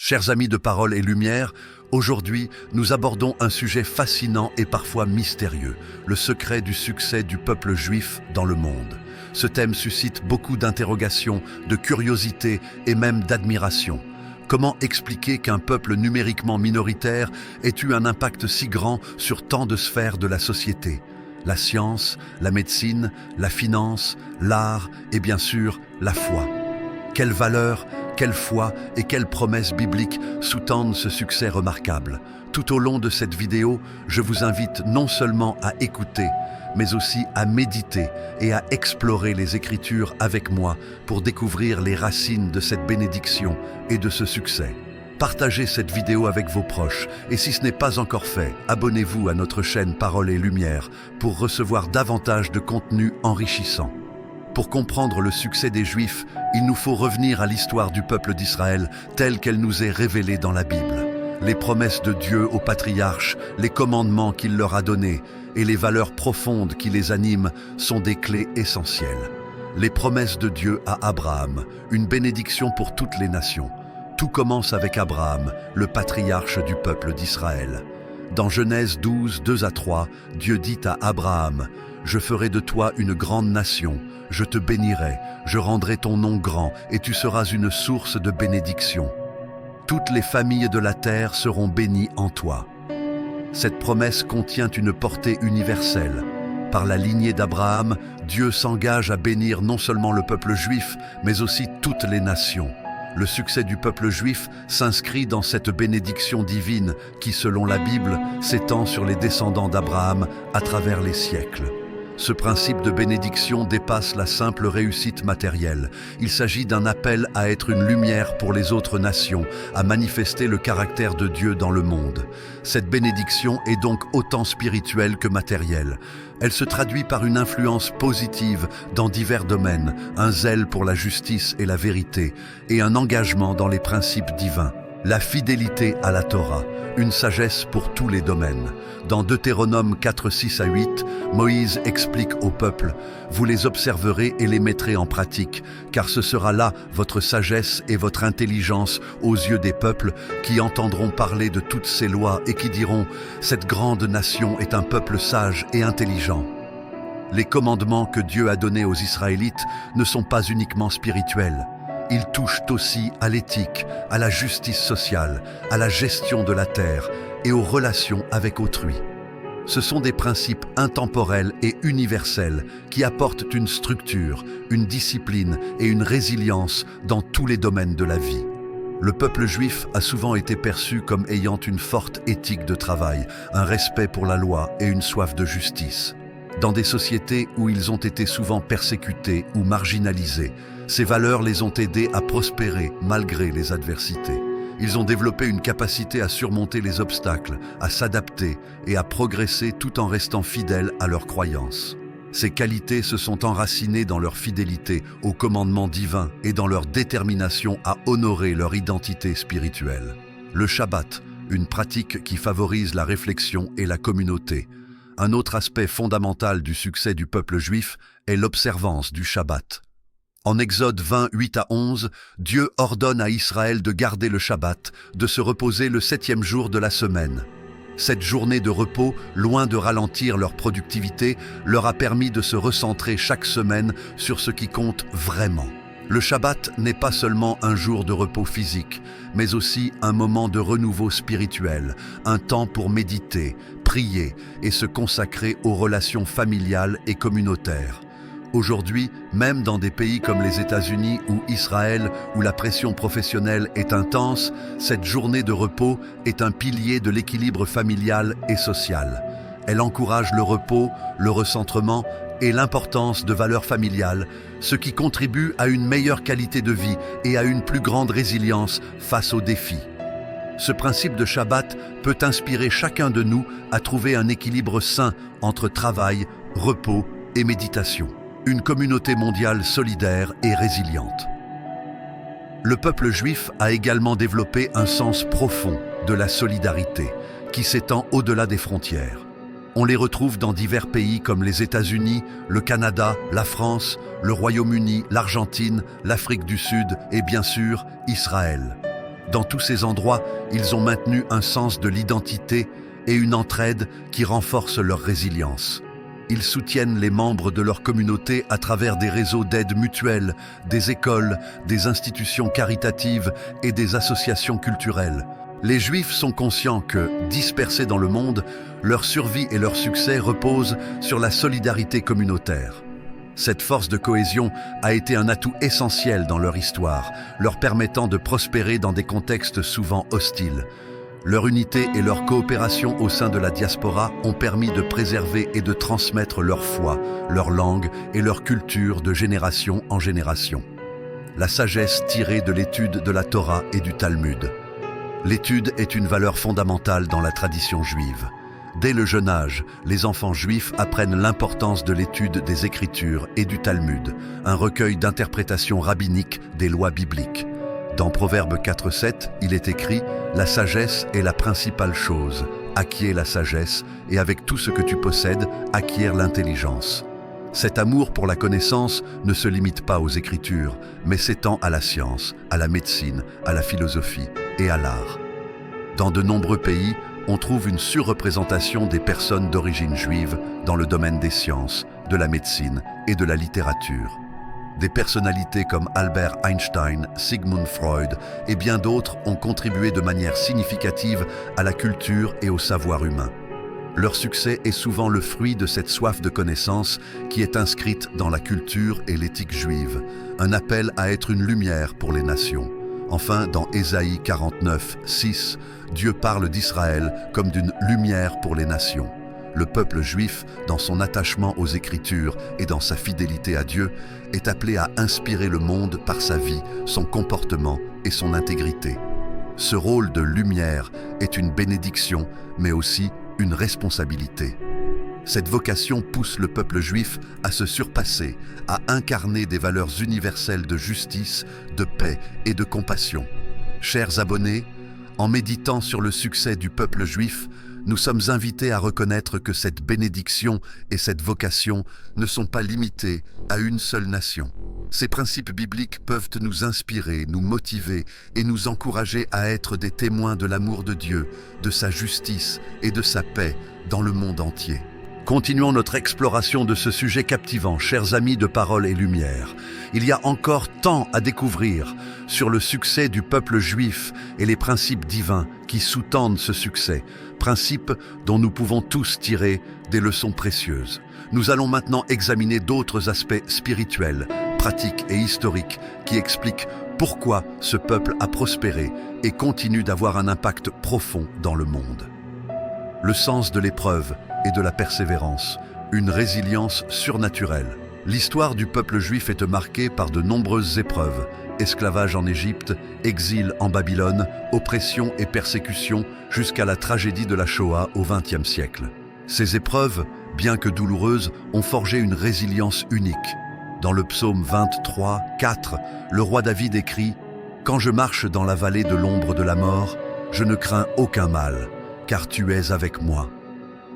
Chers amis de Parole et Lumière, aujourd'hui, nous abordons un sujet fascinant et parfois mystérieux, le secret du succès du peuple juif dans le monde. Ce thème suscite beaucoup d'interrogations, de curiosité et même d'admiration. Comment expliquer qu'un peuple numériquement minoritaire ait eu un impact si grand sur tant de sphères de la société? La science, la médecine, la finance, l'art et bien sûr la foi. Quelle valeur, quelle foi et quelles promesses bibliques sous-tendent ce succès remarquable? Tout au long de cette vidéo, je vous invite non seulement à écouter, mais aussi à méditer et à explorer les Écritures avec moi pour découvrir les racines de cette bénédiction et de ce succès. Partagez cette vidéo avec vos proches et si ce n'est pas encore fait, abonnez-vous à notre chaîne Parole et Lumière pour recevoir davantage de contenu enrichissant. Pour comprendre le succès des Juifs, il nous faut revenir à l'histoire du peuple d'Israël telle qu'elle nous est révélée dans la Bible. Les promesses de Dieu aux patriarches, les commandements qu'il leur a donnés et les valeurs profondes qui les animent sont des clés essentielles. Les promesses de Dieu à Abraham, une bénédiction pour toutes les nations. Tout commence avec Abraham, le patriarche du peuple d'Israël. Dans Genèse 12, 2-3, Dieu dit à Abraham: « Je ferai de toi une grande nation, je te bénirai, je rendrai ton nom grand et tu seras une source de bénédiction. Toutes les familles de la terre seront bénies en toi. » Cette promesse contient une portée universelle. Par la lignée d'Abraham, Dieu s'engage à bénir non seulement le peuple juif, mais aussi toutes les nations. Le succès du peuple juif s'inscrit dans cette bénédiction divine qui, selon la Bible, s'étend sur les descendants d'Abraham à travers les siècles. Ce principe de bénédiction dépasse la simple réussite matérielle. Il s'agit d'un appel à être une lumière pour les autres nations, à manifester le caractère de Dieu dans le monde. Cette bénédiction est donc autant spirituelle que matérielle. Elle se traduit par une influence positive dans divers domaines, un zèle pour la justice et la vérité, et un engagement dans les principes divins. La fidélité à la Torah, une sagesse pour tous les domaines. Dans Deutéronome 4, 6-8, Moïse explique au peuple: « Vous les observerez et les mettrez en pratique, car ce sera là votre sagesse et votre intelligence aux yeux des peuples qui entendront parler de toutes ces lois et qui diront: « Cette grande nation est un peuple sage et intelligent. » Les commandements que Dieu a donnés aux Israélites ne sont pas uniquement spirituels. Ils touchent aussi à l'éthique, à la justice sociale, à la gestion de la terre et aux relations avec autrui. Ce sont des principes intemporels et universels qui apportent une structure, une discipline et une résilience dans tous les domaines de la vie. Le peuple juif a souvent été perçu comme ayant une forte éthique de travail, un respect pour la loi et une soif de justice. Dans des sociétés où ils ont été souvent persécutés ou marginalisés, ces valeurs les ont aidés à prospérer malgré les adversités. Ils ont développé une capacité à surmonter les obstacles, à s'adapter et à progresser tout en restant fidèles à leurs croyances. Ces qualités se sont enracinées dans leur fidélité aux commandements divins et dans leur détermination à honorer leur identité spirituelle. Le Shabbat, une pratique qui favorise la réflexion et la communauté. Un autre aspect fondamental du succès du peuple juif est l'observance du Shabbat. En Exode 20, 8-11, Dieu ordonne à Israël de garder le Shabbat, de se reposer le 7e jour de la semaine. Cette journée de repos, loin de ralentir leur productivité, leur a permis de se recentrer chaque semaine sur ce qui compte vraiment. Le Shabbat n'est pas seulement un jour de repos physique, mais aussi un moment de renouveau spirituel, un temps pour méditer, prier et se consacrer aux relations familiales et communautaires. Aujourd'hui, même dans des pays comme les États-Unis ou Israël, où la pression professionnelle est intense, cette journée de repos est un pilier de l'équilibre familial et social. Elle encourage le repos, le recentrement et l'importance de valeurs familiales, ce qui contribue à une meilleure qualité de vie et à une plus grande résilience face aux défis. Ce principe de Shabbat peut inspirer chacun de nous à trouver un équilibre sain entre travail, repos et méditation. Une communauté mondiale solidaire et résiliente. Le peuple juif a également développé un sens profond de la solidarité, qui s'étend au-delà des frontières. On les retrouve dans divers pays comme les États-Unis, le Canada, la France, le Royaume-Uni, l'Argentine, l'Afrique du Sud et bien sûr Israël. Dans tous ces endroits, ils ont maintenu un sens de l'identité et une entraide qui renforcent leur résilience. Ils soutiennent les membres de leur communauté à travers des réseaux d'aide mutuelle, des écoles, des institutions caritatives et des associations culturelles. Les Juifs sont conscients que, dispersés dans le monde, leur survie et leur succès reposent sur la solidarité communautaire. Cette force de cohésion a été un atout essentiel dans leur histoire, leur permettant de prospérer dans des contextes souvent hostiles. Leur unité et leur coopération au sein de la diaspora ont permis de préserver et de transmettre leur foi, leur langue et leur culture de génération en génération. La sagesse tirée de l'étude de la Torah et du Talmud. L'étude est une valeur fondamentale dans la tradition juive. Dès le jeune âge, les enfants juifs apprennent l'importance de l'étude des Écritures et du Talmud, un recueil d'interprétations rabbiniques des lois bibliques. Dans Proverbe 4:7, il est écrit « La sagesse est la principale chose. Acquiers la sagesse, et avec tout ce que tu possèdes, acquiers l'intelligence. » Cet amour pour la connaissance ne se limite pas aux Écritures, mais s'étend à la science, à la médecine, à la philosophie et à l'art. Dans de nombreux pays, on trouve une surreprésentation des personnes d'origine juive dans le domaine des sciences, de la médecine et de la littérature. Des personnalités comme Albert Einstein, Sigmund Freud et bien d'autres ont contribué de manière significative à la culture et au savoir humain. Leur succès est souvent le fruit de cette soif de connaissance qui est inscrite dans la culture et l'éthique juive, un appel à être une lumière pour les nations. Enfin, dans Ésaïe 49:6, Dieu parle d'Israël comme d'une lumière pour les nations. Le peuple juif, dans son attachement aux Écritures et dans sa fidélité à Dieu, est appelé à inspirer le monde par sa vie, son comportement et son intégrité. Ce rôle de lumière est une bénédiction, mais aussi une responsabilité. Cette vocation pousse le peuple juif à se surpasser, à incarner des valeurs universelles de justice, de paix et de compassion. Chers abonnés, en méditant sur le succès du peuple juif, nous sommes invités à reconnaître que cette bénédiction et cette vocation ne sont pas limitées à une seule nation. Ces principes bibliques peuvent nous inspirer, nous motiver et nous encourager à être des témoins de l'amour de Dieu, de sa justice et de sa paix dans le monde entier. Continuons notre exploration de ce sujet captivant, chers amis de Parole et Lumière. Il y a encore tant à découvrir sur le succès du peuple juif et les principes divins qui sous-tendent ce succès, principes dont nous pouvons tous tirer des leçons précieuses. Nous allons maintenant examiner d'autres aspects spirituels, pratiques et historiques qui expliquent pourquoi ce peuple a prospéré et continue d'avoir un impact profond dans le monde. Le sens de l'épreuve et de la persévérance, une résilience surnaturelle. L'histoire du peuple juif est marquée par de nombreuses épreuves, esclavage en Égypte, exil en Babylone, oppression et persécution jusqu'à la tragédie de la Shoah au XXe siècle. Ces épreuves, bien que douloureuses, ont forgé une résilience unique. Dans le psaume 23:4, le roi David écrit « Quand je marche dans la vallée de l'ombre de la mort, je ne crains aucun mal, car tu es avec moi. »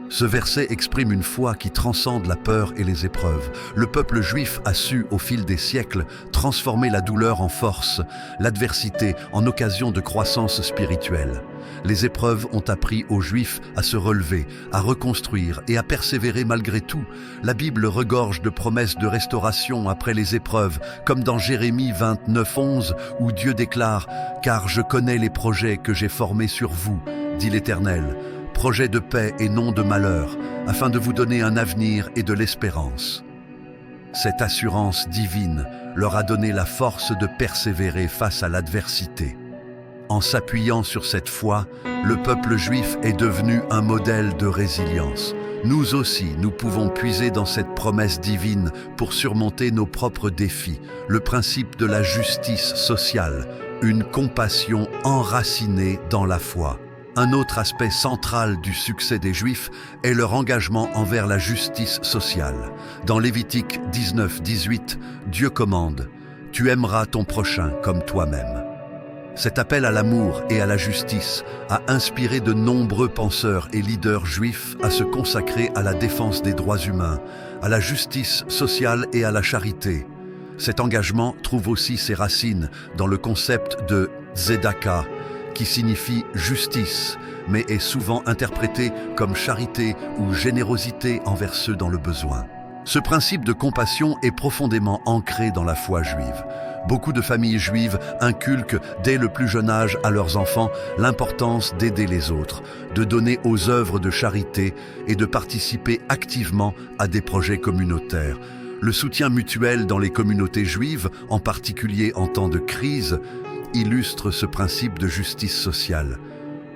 Ce verset exprime une foi qui transcende la peur et les épreuves. Le peuple juif a su, au fil des siècles, transformer la douleur en force, l'adversité en occasion de croissance spirituelle. Les épreuves ont appris aux Juifs à se relever, à reconstruire et à persévérer malgré tout. La Bible regorge de promesses de restauration après les épreuves, comme dans Jérémie 29:11, où Dieu déclare « Car je connais les projets que j'ai formés sur vous, dit l'Éternel, projet de paix et non de malheur, afin de vous donner un avenir et de l'espérance. » Cette assurance divine leur a donné la force de persévérer face à l'adversité. En s'appuyant sur cette foi, le peuple juif est devenu un modèle de résilience. Nous aussi, nous pouvons puiser dans cette promesse divine pour surmonter nos propres défis, le principe de la justice sociale, une compassion enracinée dans la foi. Un autre aspect central du succès des Juifs est leur engagement envers la justice sociale. Dans Lévitique 19:18, Dieu commande « Tu aimeras ton prochain comme toi-même ». Cet appel à l'amour et à la justice a inspiré de nombreux penseurs et leaders juifs à se consacrer à la défense des droits humains, à la justice sociale et à la charité. Cet engagement trouve aussi ses racines dans le concept de tzedaka, qui signifie justice, mais est souvent interprété comme charité ou générosité envers ceux dans le besoin. Ce principe de compassion est profondément ancré dans la foi juive. Beaucoup de familles juives inculquent dès le plus jeune âge à leurs enfants l'importance d'aider les autres, de donner aux œuvres de charité et de participer activement à des projets communautaires. Le soutien mutuel dans les communautés juives, en particulier en temps de crise, illustre ce principe de justice sociale.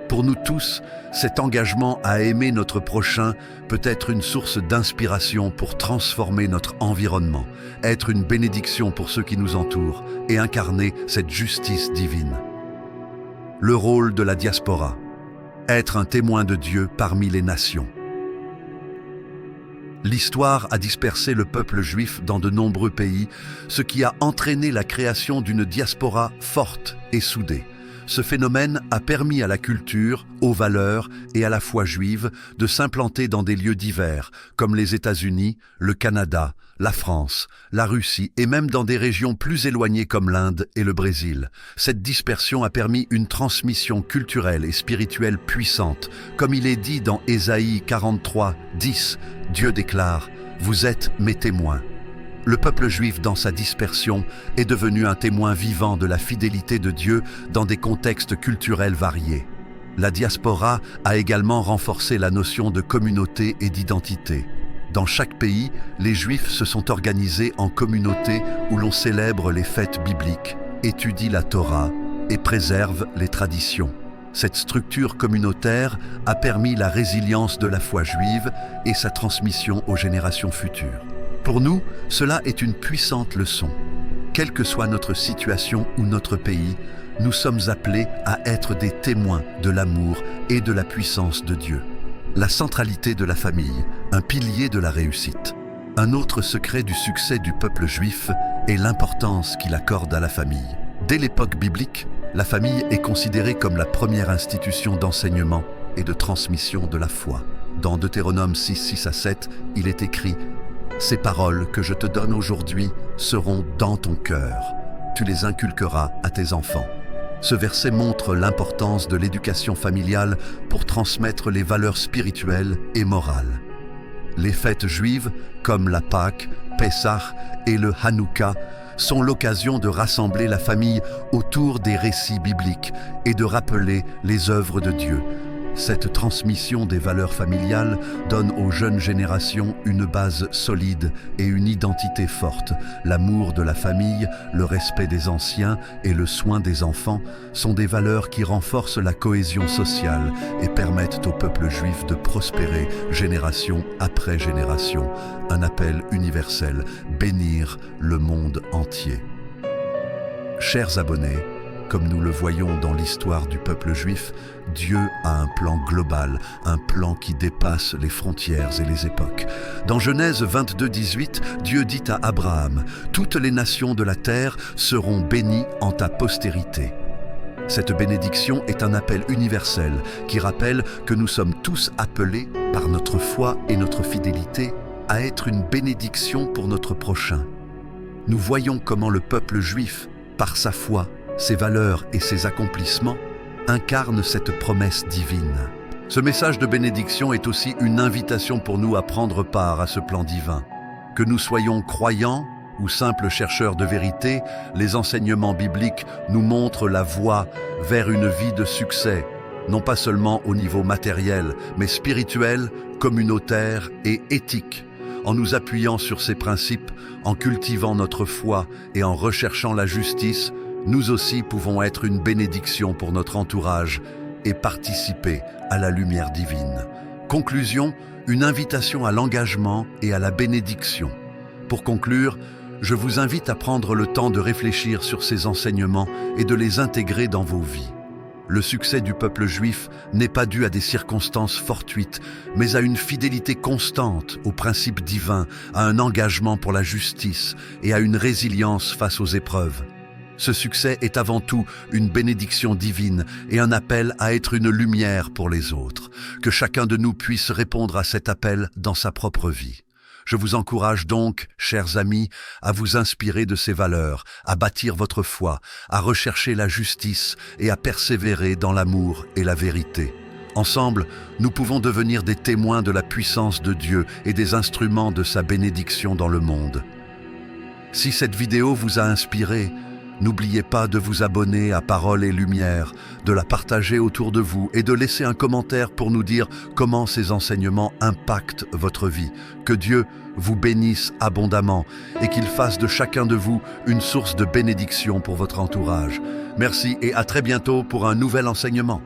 Pour nous tous, cet engagement à aimer notre prochain peut être une source d'inspiration pour transformer notre environnement, être une bénédiction pour ceux qui nous entourent et incarner cette justice divine. Le rôle de la diaspora. Être un témoin de Dieu parmi les nations. L'histoire a dispersé le peuple juif dans de nombreux pays, ce qui a entraîné la création d'une diaspora forte et soudée. Ce phénomène a permis à la culture, aux valeurs et à la foi juive de s'implanter dans des lieux divers, comme les États-Unis, le Canada, la France, la Russie et même dans des régions plus éloignées comme l'Inde et le Brésil. Cette dispersion a permis une transmission culturelle et spirituelle puissante. Comme il est dit dans Ésaïe 43, 10, Dieu déclare « Vous êtes mes témoins ». Le peuple juif, dans sa dispersion, est devenu un témoin vivant de la fidélité de Dieu dans des contextes culturels variés. La diaspora a également renforcé la notion de communauté et d'identité. Dans chaque pays, les Juifs se sont organisés en communautés où l'on célèbre les fêtes bibliques, étudie la Torah et préserve les traditions. Cette structure communautaire a permis la résilience de la foi juive et sa transmission aux générations futures. Pour nous, cela est une puissante leçon. Quelle que soit notre situation ou notre pays, nous sommes appelés à être des témoins de l'amour et de la puissance de Dieu. La centralité de la famille, un pilier de la réussite. Un autre secret du succès du peuple juif est l'importance qu'il accorde à la famille. Dès l'époque biblique, la famille est considérée comme la première institution d'enseignement et de transmission de la foi. Dans Deutéronome 6, 6 à 7, il est écrit « Ces paroles que je te donne aujourd'hui seront dans ton cœur. Tu les inculqueras à tes enfants. » Ce verset montre l'importance de l'éducation familiale pour transmettre les valeurs spirituelles et morales. Les fêtes juives, comme la Pâque, Pessah et le Hanouka, sont l'occasion de rassembler la famille autour des récits bibliques et de rappeler les œuvres de Dieu. Cette transmission des valeurs familiales donne aux jeunes générations une base solide et une identité forte. L'amour de la famille, le respect des anciens et le soin des enfants sont des valeurs qui renforcent la cohésion sociale et permettent au peuple juif de prospérer génération après génération. Un appel universel, bénir le monde entier. Chers abonnés, comme nous le voyons dans l'histoire du peuple juif, Dieu a un plan global, un plan qui dépasse les frontières et les époques. Dans Genèse 22, 18, Dieu dit à Abraham « Toutes les nations de la terre seront bénies en ta postérité ». Cette bénédiction est un appel universel qui rappelle que nous sommes tous appelés, par notre foi et notre fidélité, à être une bénédiction pour notre prochain. Nous voyons comment le peuple juif, par sa foi, ses valeurs et ses accomplissements, incarne cette promesse divine. Ce message de bénédiction est aussi une invitation pour nous à prendre part à ce plan divin. Que nous soyons croyants ou simples chercheurs de vérité, les enseignements bibliques nous montrent la voie vers une vie de succès, non pas seulement au niveau matériel, mais spirituel, communautaire et éthique. En nous appuyant sur ces principes, en cultivant notre foi et en recherchant la justice, nous aussi pouvons être une bénédiction pour notre entourage et participer à la lumière divine. Conclusion, une invitation à l'engagement et à la bénédiction. Pour conclure, je vous invite à prendre le temps de réfléchir sur ces enseignements et de les intégrer dans vos vies. Le succès du peuple juif n'est pas dû à des circonstances fortuites, mais à une fidélité constante aux principes divins, à un engagement pour la justice et à une résilience face aux épreuves. Ce succès est avant tout une bénédiction divine et un appel à être une lumière pour les autres. Que chacun de nous puisse répondre à cet appel dans sa propre vie. Je vous encourage donc, chers amis, à vous inspirer de ces valeurs, à bâtir votre foi, à rechercher la justice et à persévérer dans l'amour et la vérité. Ensemble, nous pouvons devenir des témoins de la puissance de Dieu et des instruments de sa bénédiction dans le monde. Si cette vidéo vous a inspiré, n'oubliez pas de vous abonner à Parole et Lumière, de la partager autour de vous et de laisser un commentaire pour nous dire comment ces enseignements impactent votre vie. Que Dieu vous bénisse abondamment et qu'il fasse de chacun de vous une source de bénédiction pour votre entourage. Merci et à très bientôt pour un nouvel enseignement.